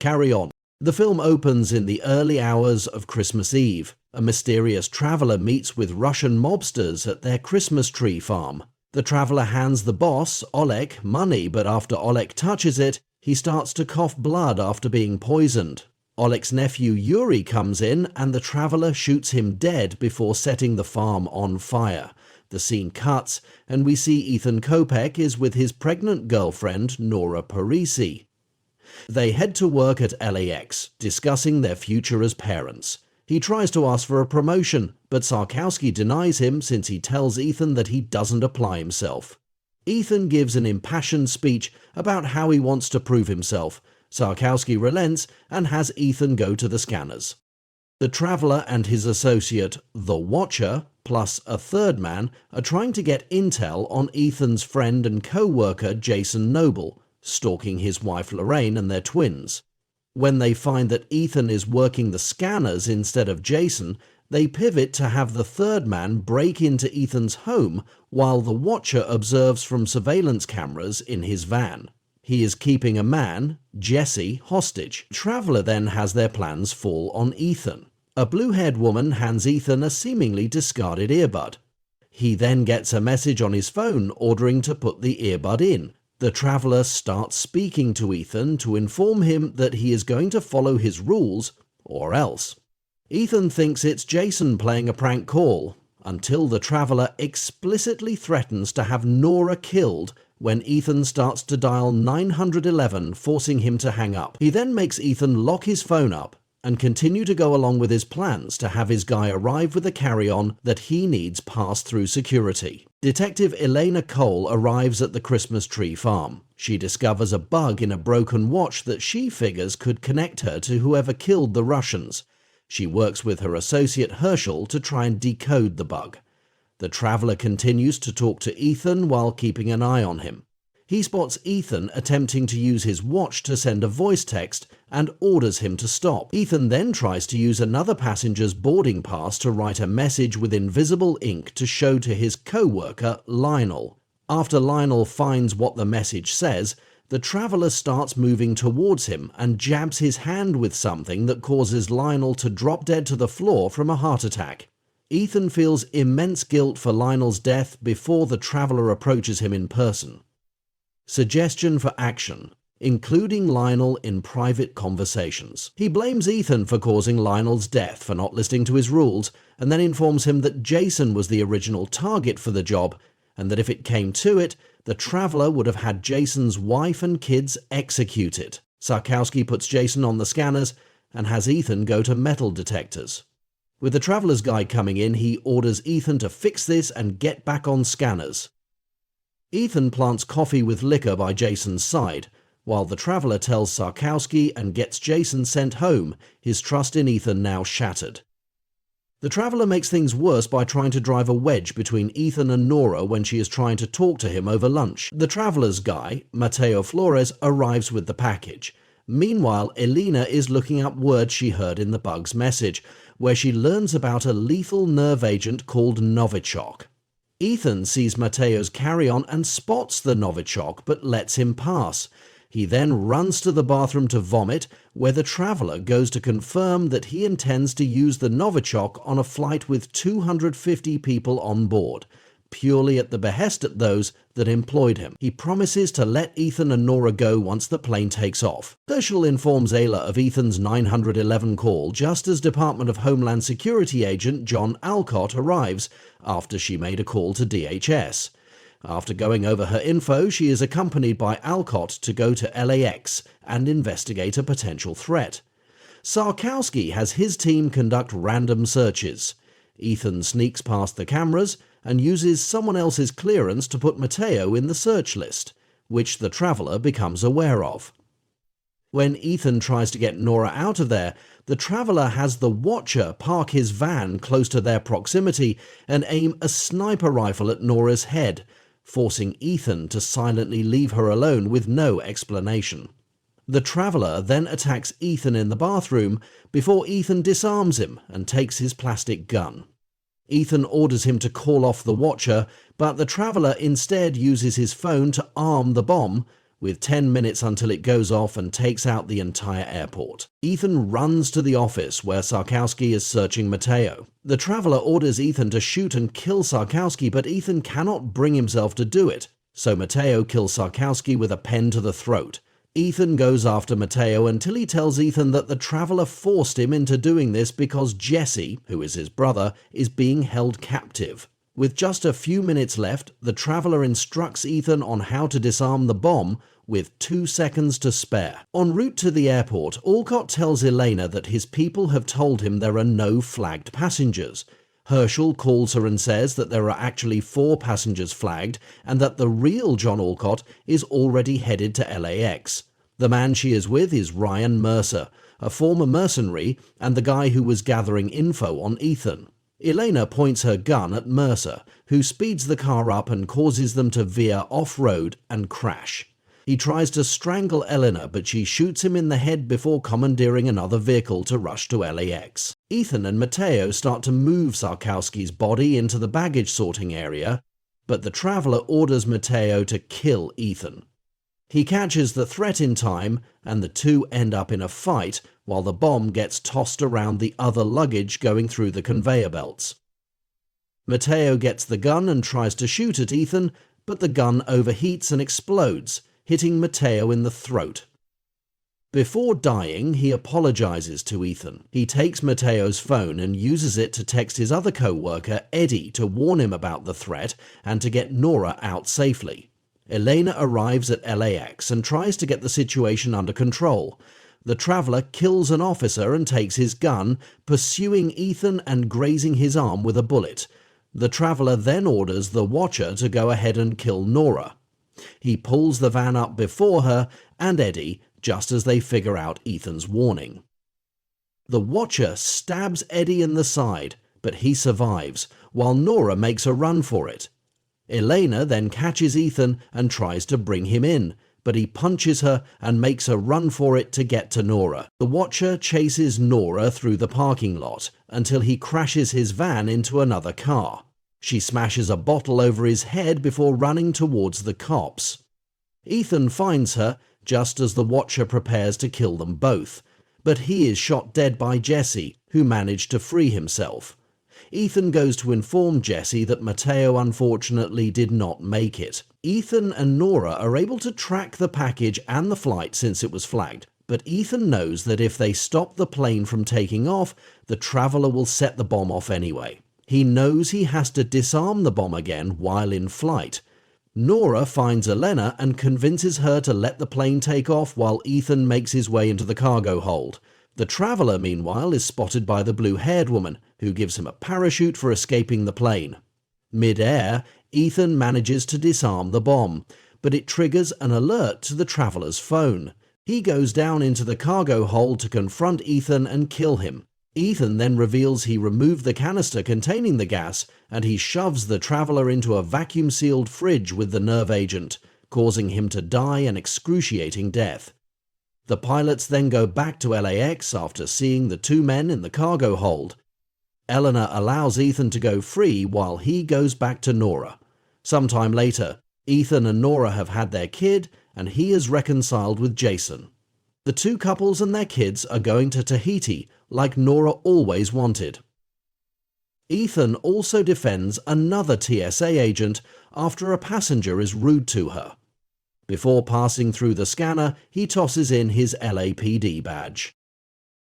Carry on. The film opens in the early hours of Christmas Eve. A mysterious traveler meets with Russian mobsters at their Christmas tree farm. The traveler hands the boss, Oleg, money, but after Oleg touches it, he starts to cough blood after being poisoned. Oleg's nephew Yuri comes in and the traveler shoots him dead before setting the farm on fire. The scene cuts and we see Ethan Kopech is with his pregnant girlfriend Nora Parisi. They head to work at LAX, discussing their future as parents. He tries to ask for a promotion, but Sarkowski denies him since he tells Ethan that he doesn't apply himself. Ethan gives an impassioned speech about how he wants to prove himself. Sarkowski relents and has Ethan go to the scanners. The traveler and his associate, the Watcher, plus a third man, are trying to get intel on Ethan's friend and co-worker Jason Noble, stalking his wife Lorraine and their twins. When they find that Ethan is working the scanners instead of Jason, they pivot to have the third man break into Ethan's home while the Watcher observes from surveillance cameras in his van. He is keeping a man, Jesse, hostage. Traveler then has their plans fall on Ethan. A blue-haired woman hands Ethan a seemingly discarded earbud. He then gets a message on his phone ordering to put the earbud in. The traveler starts speaking to Ethan to inform him that he is going to follow his rules, or else. Ethan thinks it's Jason playing a prank call, until the traveler explicitly threatens to have Nora killed when Ethan starts to dial 911, forcing him to hang up. He then makes Ethan lock his phone up and continue to go along with his plans to have his guy arrive with a carry-on that he needs passed through security. Detective Elena Cole arrives at the Christmas tree farm. She discovers a bug in a broken watch that she figures could connect her to whoever killed the Russians. She works with her associate Herschel to try and decode the bug. The traveler continues to talk to Ethan while keeping an eye on him. He spots Ethan attempting to use his watch to send a voice text and orders him to stop. Ethan then tries to use another passenger's boarding pass to write a message with invisible ink to show to his co-worker, Lionel. After Lionel finds what the message says, the traveler starts moving towards him and jabs his hand with something that causes Lionel to drop dead to the floor from a heart attack. Ethan feels immense guilt for Lionel's death before the traveler approaches him in person. Suggestion for action: including Lionel in private conversations. He blames Ethan for causing Lionel's death for not listening to his rules, and then informs him that Jason was the original target for the job, and that if it came to it, the traveler would have had Jason's wife and kids executed. Sarkowski puts Jason on the scanners and has Ethan go to metal detectors. With the traveler's guy coming in, he orders Ethan to fix this and get back on scanners. Ethan plants coffee with liquor by Jason's side, while the traveler tells Sarkowski and gets Jason sent home, his trust in Ethan now shattered. The traveler makes things worse by trying to drive a wedge between Ethan and Nora when she is trying to talk to him over lunch. The traveler's guy, Mateo Flores, arrives with the package. Meanwhile, Elena is looking up words she heard in the bug's message, where she learns about a lethal nerve agent called Novichok. Ethan sees Mateo's carry-on and spots the Novichok, but lets him pass. He then runs to the bathroom to vomit, where the traveler goes to confirm that he intends to use the Novichok on a flight with 250 people on board, purely at the behest of those that employed him. He promises to let Ethan and Nora go once the plane takes off. Herschel informs Ayla of Ethan's 911 call just as Department of Homeland Security agent John Alcott arrives after she made a call to DHS. After going over her info, she is accompanied by Alcott to go to LAX and investigate a potential threat. Sarkowski has his team conduct random searches. Ethan sneaks past the cameras and uses someone else's clearance to put Mateo in the search list, which the traveler becomes aware of. When Ethan tries to get Nora out of there, the traveler has the Watcher park his van close to their proximity and aim a sniper rifle at Nora's head, forcing Ethan to silently leave her alone with no explanation. The traveler then attacks Ethan in the bathroom before Ethan disarms him and takes his plastic gun. Ethan orders him to call off the Watcher, but the traveler instead uses his phone to arm the bomb, with 10 minutes until it goes off and takes out the entire airport. Ethan runs to the office where Sarkowski is searching Mateo. The traveler orders Ethan to shoot and kill Sarkowski, but Ethan cannot bring himself to do it, so Mateo kills Sarkowski with a pen to the throat. Ethan goes after Mateo until he tells Ethan that the traveler forced him into doing this because Jesse, who is his brother, is being held captive. With just a few minutes left, the traveler instructs Ethan on how to disarm the bomb with 2 seconds to spare. En route to the airport, Alcott tells Elena that his people have told him there are no flagged passengers. Herschel calls her and says that there are actually 4 passengers flagged and that the real John Alcott is already headed to LAX. The man she is with is Ryan Mercer, a former mercenary and the guy who was gathering info on Ethan. Elena points her gun at Mercer, who speeds the car up and causes them to veer off-road and crash. He tries to strangle Elena, but she shoots him in the head before commandeering another vehicle to rush to LAX. Ethan and Mateo start to move Sarkowski's body into the baggage sorting area, but the traveler orders Mateo to kill Ethan. He catches the threat in time, and the two end up in a fight while the bomb gets tossed around the other luggage going through the conveyor belts. Mateo gets the gun and tries to shoot at Ethan, but the gun overheats and explodes, hitting Mateo in the throat. Before dying, he apologizes to Ethan. He takes Mateo's phone and uses it to text his other co-worker, Eddie, to warn him about the threat and to get Nora out safely. Elena arrives at LAX and tries to get the situation under control. The traveler kills an officer and takes his gun, pursuing Ethan and grazing his arm with a bullet. The traveler then orders the Watcher to go ahead and kill Nora. He pulls the van up before her and Eddie, just as they figure out Ethan's warning. The Watcher stabs Eddie in the side, but he survives, while Nora makes a run for it. Elena then catches Ethan and tries to bring him in, but he punches her and makes a run for it to get to Nora. The Watcher chases Nora through the parking lot until he crashes his van into another car. She smashes a bottle over his head before running towards the cops. Ethan finds her just as the Watcher prepares to kill them both, but he is shot dead by Jesse, who managed to free himself. Ethan goes to inform Jesse that Mateo unfortunately did not make it. Ethan and Nora are able to track the package and the flight since it was flagged, but Ethan knows that if they stop the plane from taking off, the traveler will set the bomb off anyway. He knows he has to disarm the bomb again while in flight. Nora finds Elena and convinces her to let the plane take off while Ethan makes his way into the cargo hold. The traveler, meanwhile, is spotted by the blue-haired woman, who gives him a parachute for escaping the plane. Mid-air, Ethan manages to disarm the bomb, but it triggers an alert to the traveler's phone. He goes down into the cargo hold to confront Ethan and kill him. Ethan then reveals he removed the canister containing the gas, and he shoves the traveler into a vacuum-sealed fridge with the nerve agent, causing him to die an excruciating death. The pilots then go back to LAX after seeing the two men in the cargo hold. Eleanor allows Ethan to go free while he goes back to Nora. Sometime later, Ethan and Nora have had their kid, and he is reconciled with Jason. The two couples and their kids are going to Tahiti, like Nora always wanted. Ethan also defends another TSA agent after a passenger is rude to her. Before passing through the scanner, he tosses in his LAPD badge.